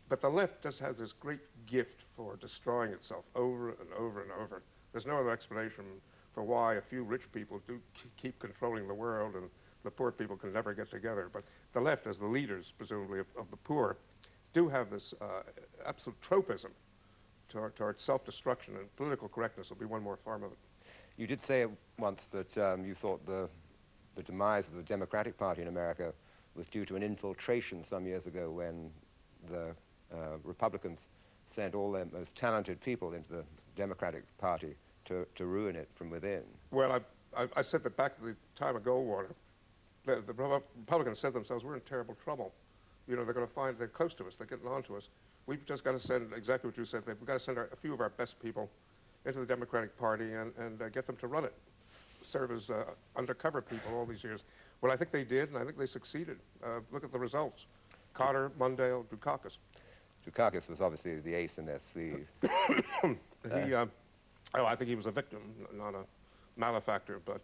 But the left just has this great gift for destroying itself over and over and over. There's no other explanation for why a few rich people do keep controlling the world and the poor people can never get together. But the left, as the leaders, presumably, of the poor, do have this absolute tropism toward self-destruction, and political correctness will be one more form of it. You did say once that you thought the demise of the Democratic Party in America was due to an infiltration some years ago when the Republicans sent all their most talented people into the Democratic Party to ruin it from within. Well, I said that back at the time of Goldwater, the Republicans said themselves, we're in terrible trouble. You know, they're going to find they're close to us, they're getting on to us. We've just got to send, exactly what you said, we've got to send a few of our best people into the Democratic Party and get them to run it, serve as undercover people all these years. Well, I think they did, and I think they succeeded. Look at the results. Carter, Mondale, Dukakis. Dukakis was obviously the ace in their sleeve. I think he was a victim, not a malefactor, but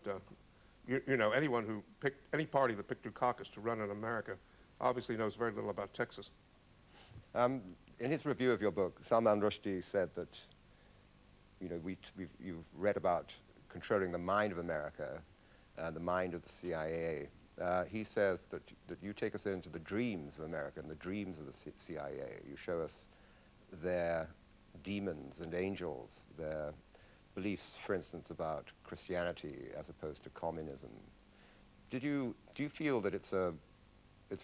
you know, anyone who picked, any party that picked Dukakis to run in America obviously knows very little about Texas. In his review of your book, Salman Rushdie said that, you know, you've read about controlling the mind of America, the mind of the CIA. He says that you take us into the dreams of America and the dreams of the CIA. You show us their demons and angels, their beliefs, for instance, about Christianity as opposed to communism. Do you feel that it's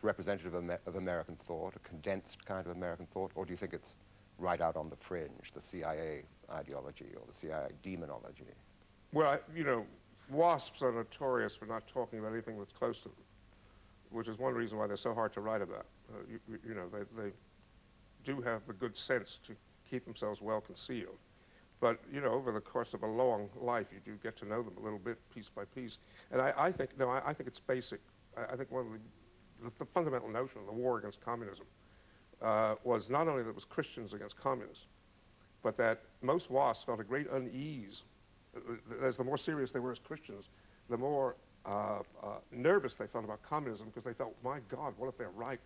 representative of American thought, a condensed kind of American thought, or do you think it's right out on the fringe, the CIA ideology or the CIA demonology? Well, you know, WASPs are notorious for not talking about anything that's close to them, which is one reason why they're so hard to write about. You know, they do have the good sense to keep themselves well concealed. But, you know, over the course of a long life, you do get to know them a little bit, piece by piece. And I think it's basic. I think one of the fundamental notion of the war against communism was not only that it was Christians against communists, but that most WASPs felt a great unease. As the more serious they were as Christians, the more nervous they felt about communism, because they felt, my God, what if they're right?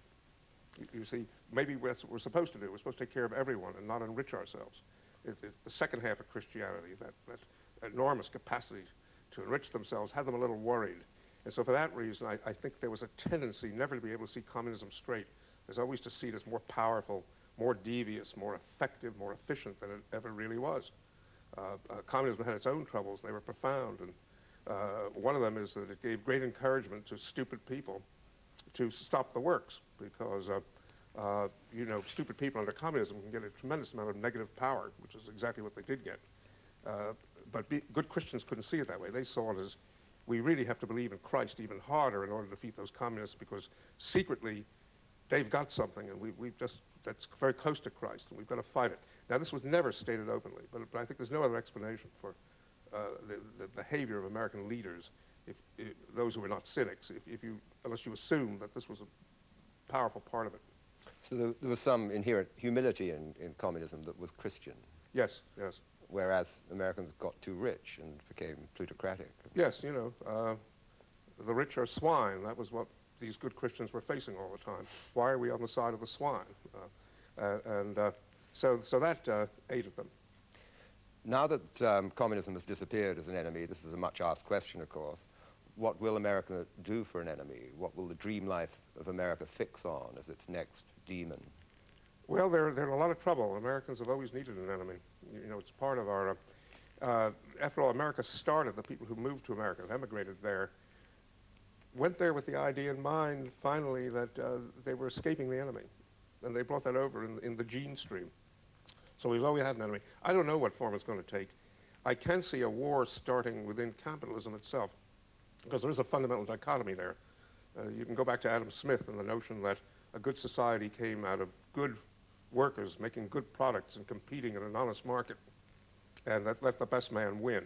You see, maybe that's what we're supposed to do. We're supposed to take care of everyone and not enrich ourselves. It's the second half of Christianity, that enormous capacity to enrich themselves, had them a little worried. And so for that reason, I think there was a tendency never to be able to see communism straight. There's always to see it as more powerful, more devious, more effective, more efficient than it ever really was. Communism had its own troubles. They were profound. And one of them is that it gave great encouragement to stupid people to stop the works, because you know, stupid people under communism can get a tremendous amount of negative power, which is exactly what they did get. But good Christians couldn't see it that way. They saw it as, we really have to believe in Christ even harder in order to defeat those communists, because secretly they've got something, and that's very close to Christ, and we've got to fight it. Now, this was never stated openly, but I think there's no other explanation for the behavior of American leaders, those who were not cynics, unless you assume that this was a powerful part of it. So there was some inherent humility in communism that was Christian. Yes, yes. Whereas Americans got too rich and became plutocratic. Yes, you know, the rich are swine. That was what these good Christians were facing all the time. Why are we on the side of the swine? So that aided them. Now that communism has disappeared as an enemy, this is a much asked question, of course, what will America do for an enemy? What will the dream life of America fix on as its next demon? Well, they're in a lot of trouble. Americans have always needed an enemy. You know, it's part of our, after all, America started, the people who moved to America, who emigrated there, went there with the idea in mind, finally, that they were escaping the enemy. And they brought that over in the gene stream. So we've always had an enemy. I don't know what form it's going to take. I can see a war starting within capitalism itself, because there is a fundamental dichotomy there. You can go back to Adam Smith and the notion that a good society came out of good workers making good products and competing in an honest market, and that let the best man win.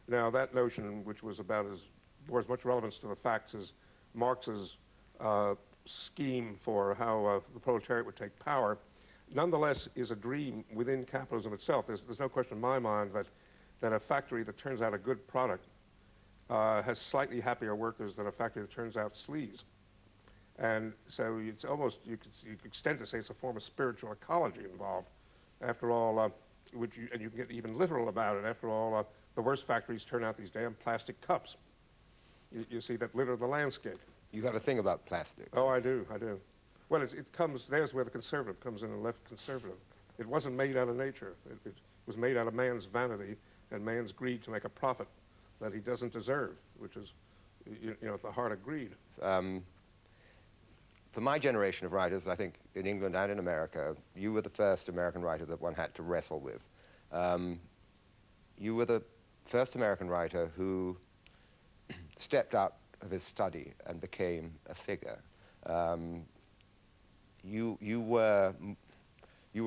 Now, that notion, which was bore as much relevance to the facts as Marx's scheme for how the proletariat would take power, nonetheless is a dream within capitalism itself. There's no question in my mind that a factory that turns out a good product has slightly happier workers than a factory that turns out sleaze. And so it's almost, you could extend to say it's a form of spiritual ecology involved. After all, and you can get even literal about it, after all, the worst factories turn out these damn plastic cups. You see, that litter the landscape. You have a thing about plastic. Oh, I do. Well, it comes, there's where the conservative comes in, and left conservative. It wasn't made out of nature. It was made out of man's vanity and man's greed to make a profit that he doesn't deserve, which is, at the heart of greed. For my generation of writers, I think in England and in America, you were the first American writer that one had to wrestle with. You were the first American writer who stepped out of his study and became a figure. You were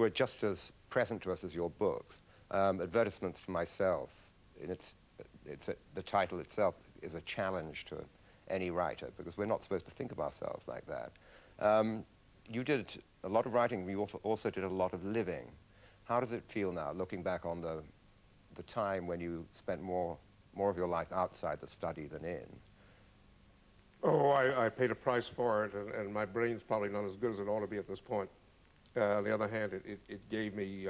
just as present to us as your books. Advertisements for Myself, the title itself is a challenge to any writer, because we're not supposed to think of ourselves like that. You did a lot of writing, you also did a lot of living. How does it feel now, looking back on the time when you spent more of your life outside the study than in? Oh, I paid a price for it, and my brain's probably not as good as it ought to be at this point. On the other hand, it gave me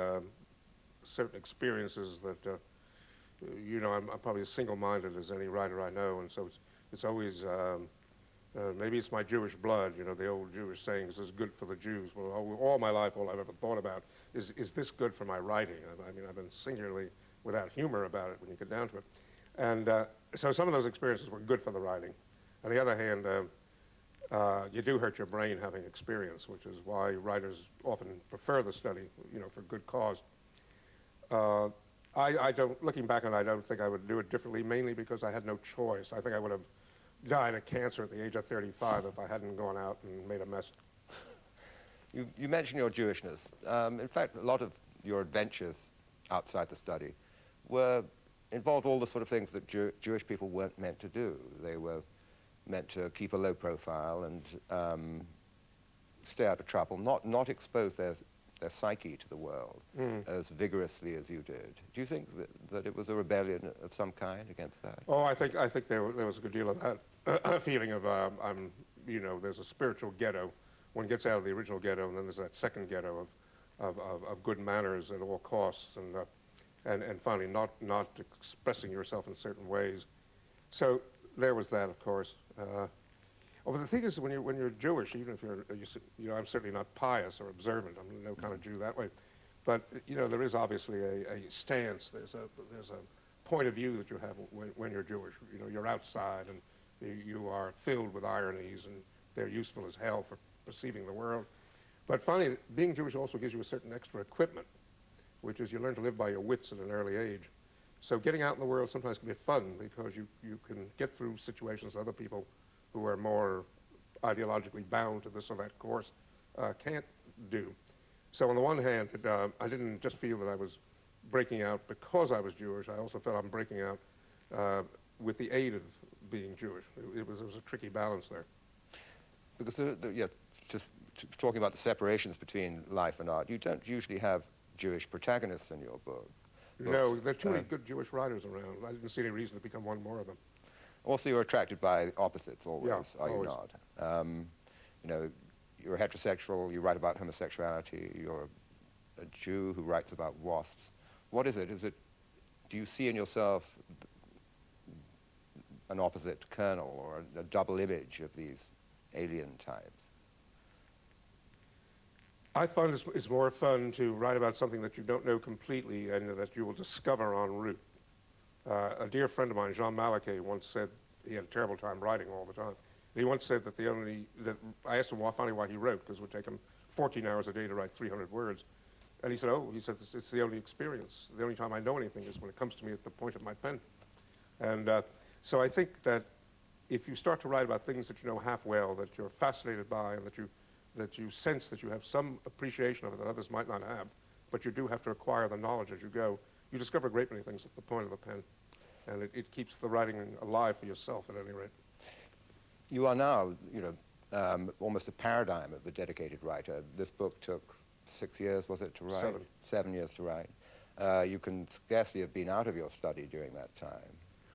certain experiences that, I'm probably as single-minded as any writer I know, and so it's always, maybe it's my Jewish blood, the old Jewish saying, this is good for the Jews. Well, all my life, all I've ever thought about is this good for my writing? I mean, I've been singularly without humor about it when you get down to it. And so some of those experiences were good for the writing. On the other hand, you do hurt your brain having experience, which is why writers often prefer the study, for good cause. Looking back on it, I don't think I would do it differently, mainly because I had no choice. I think I would have died of cancer at the age of 35 if I hadn't gone out and made a mess. You mentioned your Jewishness. In fact, a lot of your adventures outside the study involved all the sort of things that Jewish people weren't meant to do. They were meant to keep a low profile and stay out of trouble, not expose their psyche to the world as vigorously as you did. Do you think that it was a rebellion of some kind against that? Oh, I think there was a good deal of that feeling of, there's a spiritual ghetto. One gets out of the original ghetto, and then there's that second ghetto of good manners at all costs, and finally not expressing yourself in certain ways. So there was that, of course. But the thing is, when you're Jewish, even if I'm certainly not pious or observant. I'm no kind of Jew that way. But there is obviously a stance. There's a point of view that you have when you're Jewish. You're outside, and you are filled with ironies, and they're useful as hell for perceiving the world. But finally, being Jewish also gives you a certain extra equipment, which is you learn to live by your wits at an early age. So getting out in the world sometimes can be fun, because you can get through situations other people who are more ideologically bound to this or that course can't do. So on the one hand, I didn't just feel that I was breaking out because I was Jewish. I also felt I'm breaking out with the aid of being Jewish. It was a tricky balance there. Because, just talking about the separations between life and art, you don't usually have Jewish protagonists in your book. No, there are too many good Jewish writers around. I didn't see any reason to become one more of them. Also, you're attracted by opposites always, yeah, are always. You not? You're heterosexual, you write about homosexuality, you're a Jew who writes about wasps. What is it? Do you see in yourself an opposite kernel or a double image of these alien types? I find it's more fun to write about something that you don't know completely and that you will discover en route. A dear friend of mine, Jean Malaquet, once said he had a terrible time writing all the time. He once said that I asked him finally why he wrote, because it would take him 14 hours a day to write 300 words. And he said, it's the only experience. The only time I know anything is when it comes to me at the point of my pen. And so I think that if you start to write about things that you know half well, that you're fascinated by, and that you sense that you have some appreciation of it that others might not have, but you do have to acquire the knowledge as you go, you discover a great many things at the point of the pen. And it keeps the writing alive for yourself at any rate. You are now, almost a paradigm of the dedicated writer. This book took 6 years, was it, to write? 7. 7 years to write. You can scarcely have been out of your study during that time.